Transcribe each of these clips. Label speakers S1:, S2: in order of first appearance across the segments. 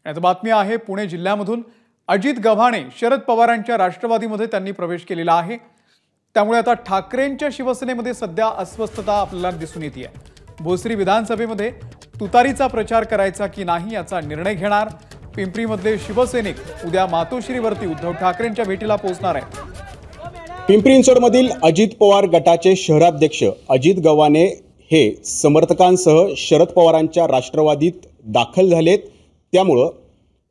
S1: आता बातमी आहे पुणे जिल्ह्यामधून अजित गव्हाणे शरद पवारांच्या राष्ट्रवादीमध्ये त्यांनी प्रवेश केलेला आहे। त्यामुळे आता ठाकरेंच्या शिवसेनेमध्ये सध्या अस्वस्थता आपल्याला दिसून येते। भोसरी विधानसभेमध्ये तुतारीचा प्रचार करायचा की नाही याचा निर्णय घेणार पिंपरीमधले शिवसैनिक उद्या मातोश्रीवरती उद्धव ठाकरेंच्या भेटीला पोहोचणार आहेत।
S2: पिंपरी चिंचवडमधील अजित पवार गटाचे शहराध्यक्ष अजित गव्हाणे हे समर्थकांसह शरद पवारांच्या राष्ट्रवादीत दाखल झालेत। त्यामुळे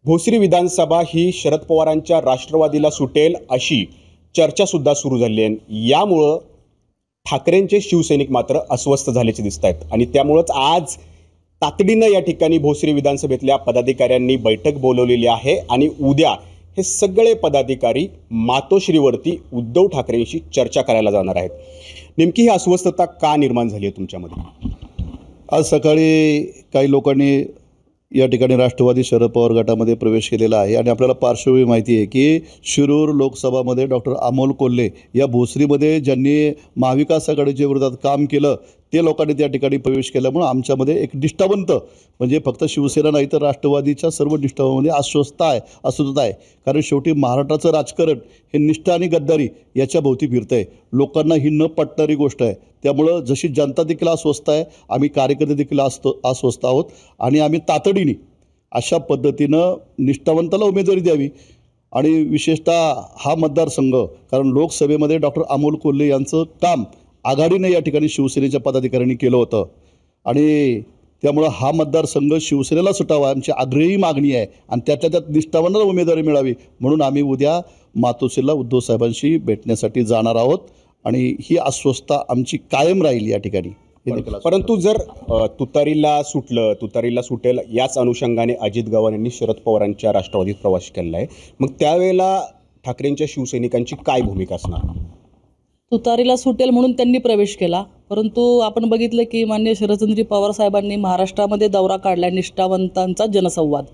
S2: भोसरी विधानसभा ही शरद पवारांच्या राष्ट्रवादीला सुटेल अशी चर्चा सुद्धा सुरू झाली आहे। यामुळे ठाकरेंचे शिवसैनिक मात्र अस्वस्थ झाल्याचे दिसत आहेत आणि त्यामुळेच आज तातडीने या ठिकाणी भोसरी विधानसभेतल्या पदाधिकाऱ्यांनी बैठक बोलवलेली आहे आणि उद्या हे सगळे पदाधिकारी मातोश्रीवरती उद्धव ठाकरेंशी चर्चा करायला जाणार आहेत। नेमकी ही अस्वस्थता का निर्माण झाली आहे तुमच्यामध्ये?
S3: आज सकाळी काही लोकांनी या ठिकाणी राष्ट्रवादी शरद पवार गटामध्ये प्रवेश केलेला आहे आणि आपल्याला पार्श्वभूमी माहिती आहे की शिरूर लोकसभामध्ये डॉक्टर अमोल कोल्हे या भोसरीमध्ये ज्यांनी महाविकास आघाडीच्या विरोधात काम केलं ते लोकांनी त्या ठिकाणी प्रवेश केल्यामुळे आमच्यामध्ये एक निष्ठावंत म्हणजे फक्त शिवसेना नाही तर राष्ट्रवादीच्या सर्व निष्ठावांमध्ये अस्वस्थता आहे। कारण शेवटी महाराष्ट्राचं राजकारण हे निष्ठा आणि गद्दारी याच्या भोवती फिरतं आहे। लोकांना ही न पटणारी गोष्ट आहे। त्यामुळं जशी जनता देखील अस्वस्थ आहे आम्ही कार्यकर्ते देखील अस्वस्थ आहोत आणि आम्ही तातडीने अशा पद्धतीनं निष्ठावंताला उमेदवारी द्यावी आणि विशेषतः हा मतदारसंघ कारण लोकसभेमध्ये डॉक्टर अमोल कोल्हे यांचं काम आघाडीने या ठिकाणी शिवसेनेच्या पदाधिकाऱ्यांनी केलं होतं आणि त्यामुळं हा मतदारसंघ शिवसेनेला सुटावा आमची आग्रही मागणी आहे आणि त्यात निष्ठावंताला उमेदवारी मिळावी म्हणून आम्ही उद्या मातोश्रीला उद्धव साहेबांशी भेटण्यासाठी जाणार आहोत आणि ही अस्वस्थता आमची कायम राहील या ठिकाणी।
S2: परंतु जर तुतारीला सुटेल याच अनुषंगाने अजित गव्हाणेंनी शरद पवारांच्या राष्ट्रवादीत प्रवेश केला आहे, मग त्यावेळेला ठाकरेंच्या शिवसैनिकांची काय भूमिका असणार?
S4: तुतारीला सुटेल म्हणून त्यांनी प्रवेश केला, परंतु आपण बघितलं की माननीय शरदचंद्रजी पवार साहेबांनी महाराष्ट्रामध्ये दौरा काढला निष्ठावंतांचा जनसंवाद,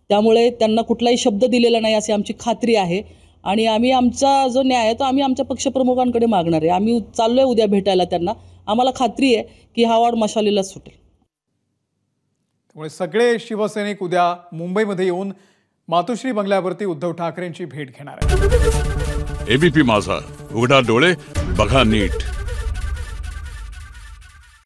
S4: त्यामुळे त्यांना कुठलाही शब्द दिलेला नाही अशी आमची खात्री आहे आणि आम्ही आमचा जो न्याय आहे तो आम्ही आमच्या पक्षप्रमुखांकडे मागणार आहे। आम्ही चाललोय उद्या भेटायला त्यांना, आम्हाला खात्री आहे की हा वाढ मशालीला सुटेल।
S1: त्यामुळे सगळे शिवसैनिक उद्या मुंबईमध्ये येऊन मातोश्री बंगल्यावरती उद्धव ठाकरेंची भेट घेणार आहेत।
S5: एबीपी माझा, उघडा डोळे बघा नीट।